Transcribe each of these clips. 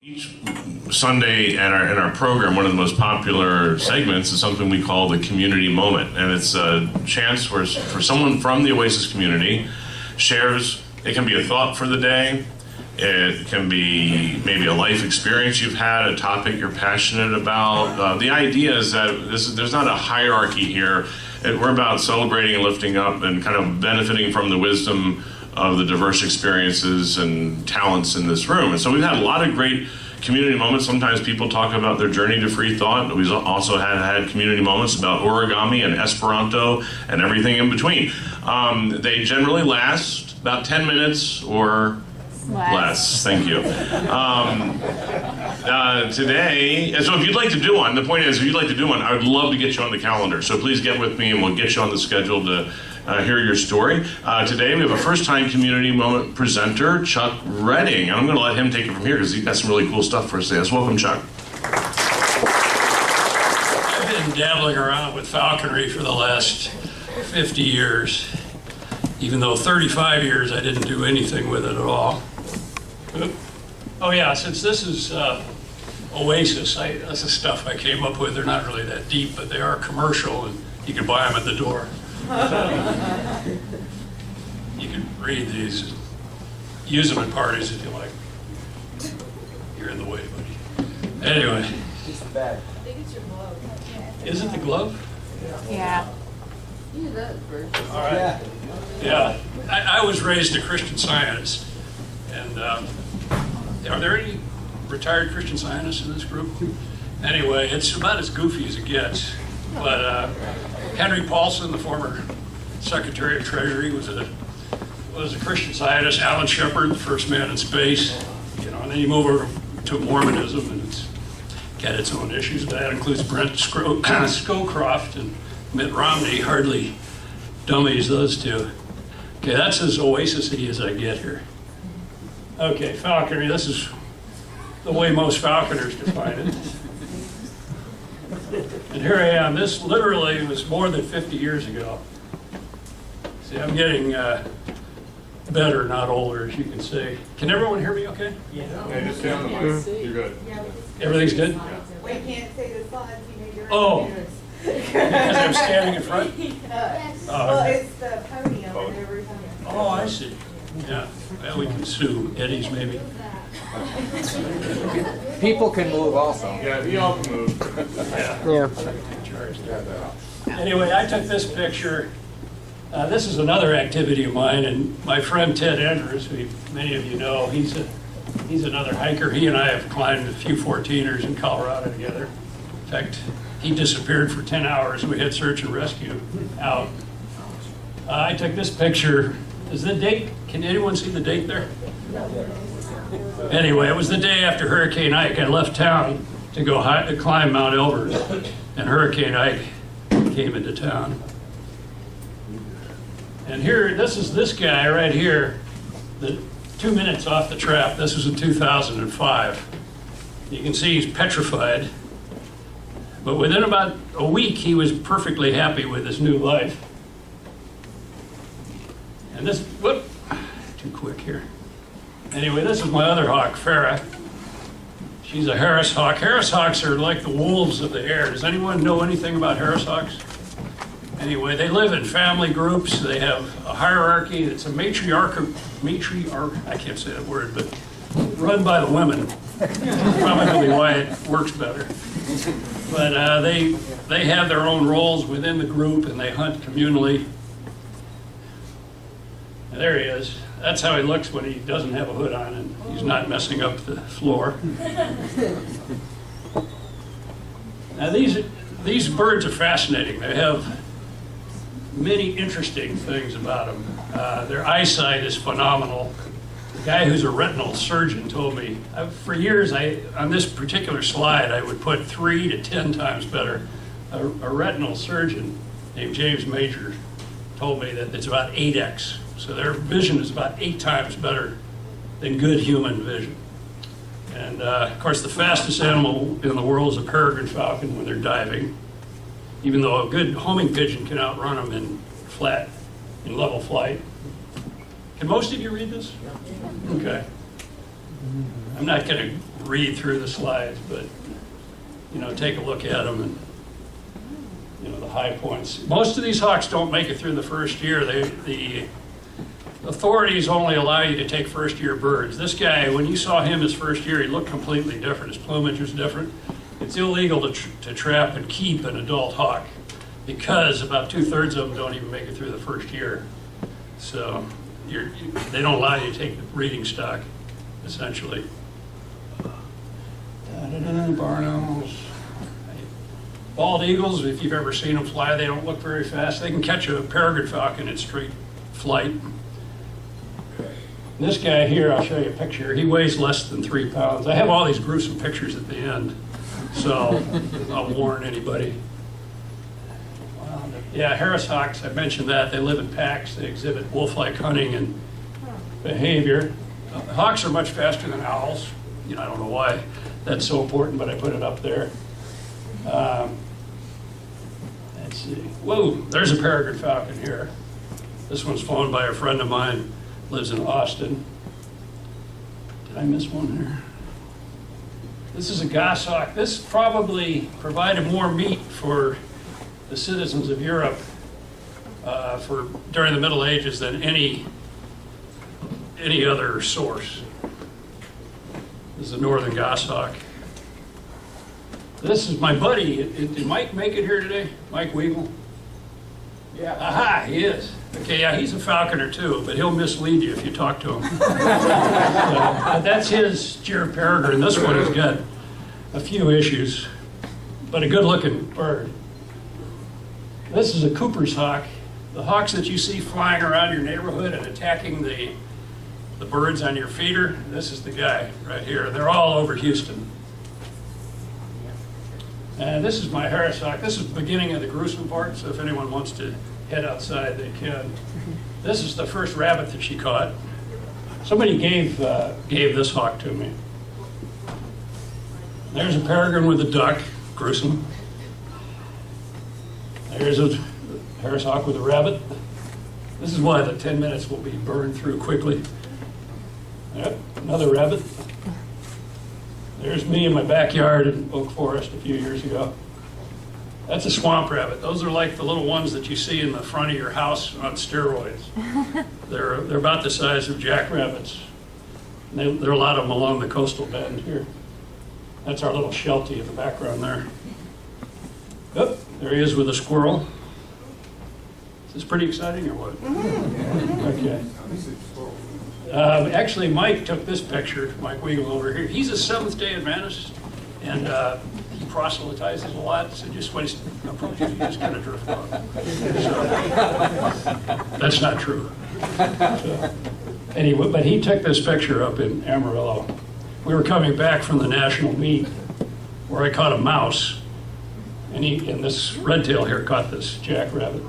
Each Sunday in our program, one of the most popular segments is something we call the community moment. And it's a chance for someone from the Oasis community shares, it can be a thought for the day, it can be maybe a life experience you've had, a topic you're passionate about. The idea is that there's not a hierarchy here. We're about celebrating and lifting up and kind of benefiting from the wisdom of the diverse experiences and talents in this room. And so we've had a lot of great community moments. Sometimes people talk about their journey to free thought. We've also had community moments about origami and Esperanto and everything in between. They generally last about 10 minutes or less. Thank you. Today, so if you'd like to do one, the point is, if you'd like to do one, I would love to get you on the calendar. So please get with me and we'll get you on the schedule to hear your story. Today we have a first-time community moment presenter, Chuck Redding. And I'm going to let him take it from here because he's got some really cool stuff for us today. So welcome, Chuck. I've been dabbling around with falconry for the last 50 years, even though 35 years I didn't do anything with it at all. Oh yeah, since this is Oasis, that's the stuff I came up with. They're not really that deep, but they are commercial and you can buy them at the door. You can read these, use them at parties if you like. You're in the way, buddy. Anyway. It's the bag. I think it's your glove. Is it the glove? Yeah. Yeah, that's first. All right. Yeah. I was raised a Christian Scientist. And are there any retired Christian Scientists in this group? Anyway, it's about as goofy as it gets. But Henry Paulson, the former Secretary of Treasury, was a Christian Scientist. Alan Shepard, the first man in space. And then you move over to Mormonism, and it's got its own issues. That includes Brent Scowcroft and Mitt Romney. Hardly dummies, those two. Okay, that's as Oasis-y as I get here. Okay, falconry. This is the way most falconers define it. And here I am. This literally was more than 50 years ago. See, I'm getting better, not older, as you can see. Can everyone hear me okay? Yeah, just stay on the mic. You're good. Everything's good? We can't see the slides, you're Oh. Because I'm standing in front? Well, it's the podium and everything. Oh, I see. Yeah. Well, we can sue Eddie's maybe. People can move also. Yeah, we all can move. Yeah. Anyway, I took this picture. This is another activity of mine, and my friend Ted Andrews, who many of you know, he's another hiker. He and I have climbed a few 14ers in Colorado together. In fact, he disappeared for 10 hours. We had search and rescue out. I took this picture. Is the date? Can anyone see the date there? Anyway, it was the day after Hurricane Ike. I left town to go to climb Mount Elbert, and Hurricane Ike came into town. And here, this is this guy right here, 2 minutes off the trap. This was in 2005. You can see he's petrified. But within about a week, he was perfectly happy with his new life. And this, whoop, too quick here. Anyway, this is my other hawk, Farrah. She's a Harris hawk. Harris hawks are like the wolves of the air. Does anyone know anything about Harris hawks? Anyway, they live in family groups. They have a hierarchy. It's a matriarch, I can't say that word, but run by the women. Probably why it works better. But they have their own roles within the group, and they hunt communally. And there he is. That's how he looks when he doesn't have a hood on and he's not messing up the floor. Now these birds are fascinating. They have many interesting things about them. Their eyesight is phenomenal. The guy who's a retinal surgeon told me, for years on this particular slide I would put 3 to 10 times better. A retinal surgeon named James Major told me that it's about 8x. So their vision is about 8 times better than good human vision. And of course, the fastest animal in the world is a peregrine falcon when they're diving, even though a good homing pigeon can outrun them in level flight. Can most of you read this? Okay. I'm not going to read through the slides, but, take a look at them and, the high points. Most of these hawks don't make it through the first year. The authorities only allow you to take first year birds. This guy, when you saw him his first year, he looked completely different. His plumage was different. It's illegal to trap and keep an adult hawk because about 2/3 of them don't even make it through the first year. So they don't allow you to take the breeding stock, essentially. Barn owls. Bald eagles, if you've ever seen them fly, they don't look very fast. They can catch a peregrine falcon in straight flight. This guy here, I'll show you a picture. He weighs less than 3 pounds. I have all these gruesome pictures at the end, so I'll warn anybody. Yeah, Harris hawks, I mentioned that. They live in packs. They exhibit wolf-like hunting and behavior. Hawks are much faster than owls. I don't know why that's so important, but I put it up there. Let's see. Whoa, there's a peregrine falcon here. This one's flown by a friend of mine, lives in Austin. Did I miss one here? This is a goshawk. This probably provided more meat for the citizens of Europe during the Middle Ages than any other source. This is a northern goshawk. This is my buddy. Did Mike make it here today? Mike Weagle? Yeah. Aha, he is. Okay, yeah, he's a falconer too, but he'll mislead you if you talk to him. But that's his Gyr peregrine. This one has got a few issues, but a good-looking bird. This is a Cooper's hawk. The hawks that you see flying around your neighborhood and attacking the birds on your feeder, this is the guy right here. They're all over Houston. And this is my Harris hawk. This is the beginning of the gruesome part, so if anyone wants to head outside, they can. This is the first rabbit that she caught. Somebody gave this hawk to me. There's a peregrine with a duck, gruesome. There's a Harris hawk with a rabbit. This is why the 10 minutes will be burned through quickly. Yep, another rabbit. There's me in my backyard in Oak Forest a few years ago. That's a swamp rabbit. Those are like the little ones that you see in the front of your house on steroids. They're about the size of jackrabbits. There are a lot of them along the coastal bend here. That's our little Sheltie in the background there. Oh, there he is with a squirrel. Is this pretty exciting or what? Okay. Actually, Mike took this picture, Mike Weagle over here. He's a Seventh-day Adventist, and he proselytizes a lot, so just when he approaches you, just kind of drift off. So, that's not true. So, anyway, but he took this picture up in Amarillo. We were coming back from the national meet where I caught a mouse, and this red tail here caught this jackrabbit.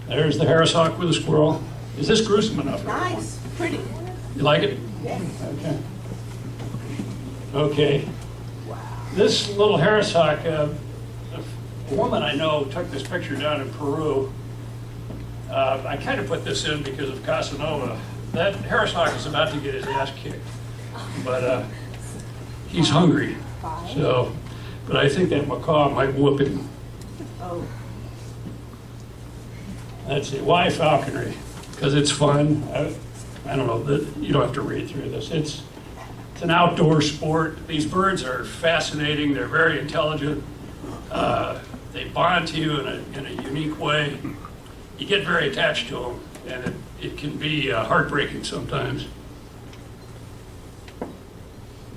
There's the Harris hawk with a squirrel. Is this gruesome enough? Nice, pretty. You like it? Yes. Okay. Okay. This little Harris hawk, a woman I know took this picture down in Peru. I kind of put this in because of Casanova. That Harris hawk is about to get his ass kicked, but he's hungry. So, but I think that macaw might whoop him. Oh. Let's see, why falconry? Because it's fun. I don't know, you don't have to read through this. It's an outdoor sport. These birds are fascinating. They're very intelligent. They bond to you in a unique way. You get very attached to them, and it can be heartbreaking sometimes.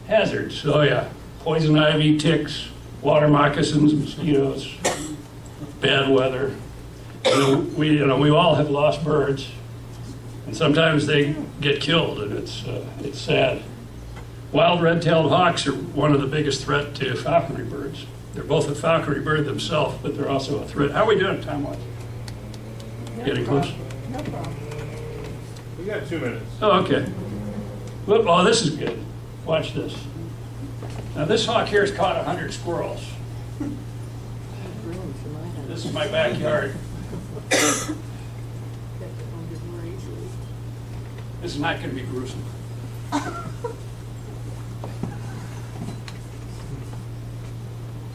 Hazards, oh yeah. Poison ivy, ticks, water moccasins, mosquitoes, bad weather. We all have lost birds, and sometimes they get killed, and it's sad. Wild red-tailed hawks are one of the biggest threat to falconry birds. They're both a falconry bird themselves, but they're also a threat. How are we doing time-wise? Getting close? No problem. We got 2 minutes. Oh, okay. Whoop, oh, this is good. Watch this. Now, this hawk here has caught 100 squirrels. This is my backyard. This is not going to be gruesome.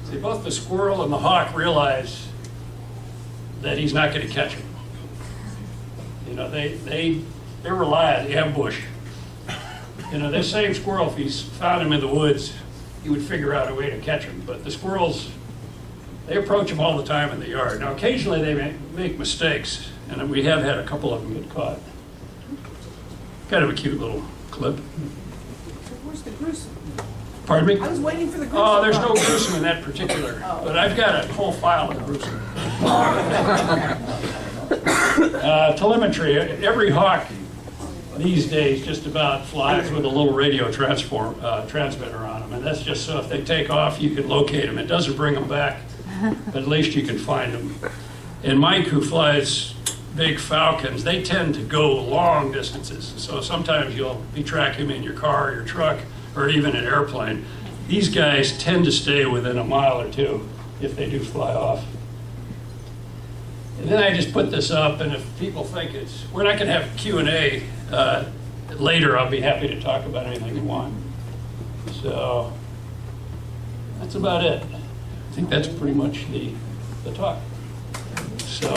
See, both the squirrel and the hawk realize that he's not going to catch him. You know, they rely on the ambush. You know, this same squirrel, if he's found him in the woods, he would figure out a way to catch him. But the squirrels, they approach him all the time in the yard. Now, occasionally they make mistakes, and we have had a couple of them get caught. Kind of a cute little clip. Where's the gruesome? Pardon me? I was waiting for the gruesome. Oh, there's no part. gruesome in that particular, but I've got a whole file of gruesome. Telemetry, every hawk these days just about flies with a little radio transmitter on them, and that's just so if they take off, you can locate them. It doesn't bring them back, but at least you can find them. And Mike, who flies big falcons, they tend to go long distances, so sometimes you'll be tracking them in your car, your truck, or even an airplane. These guys tend to stay within a mile or two if they do fly off. And then I just put this up, and if people think we're not going to have Q&A later, I'll be happy to talk about anything you want. So that's about it. I think that's pretty much the talk. So.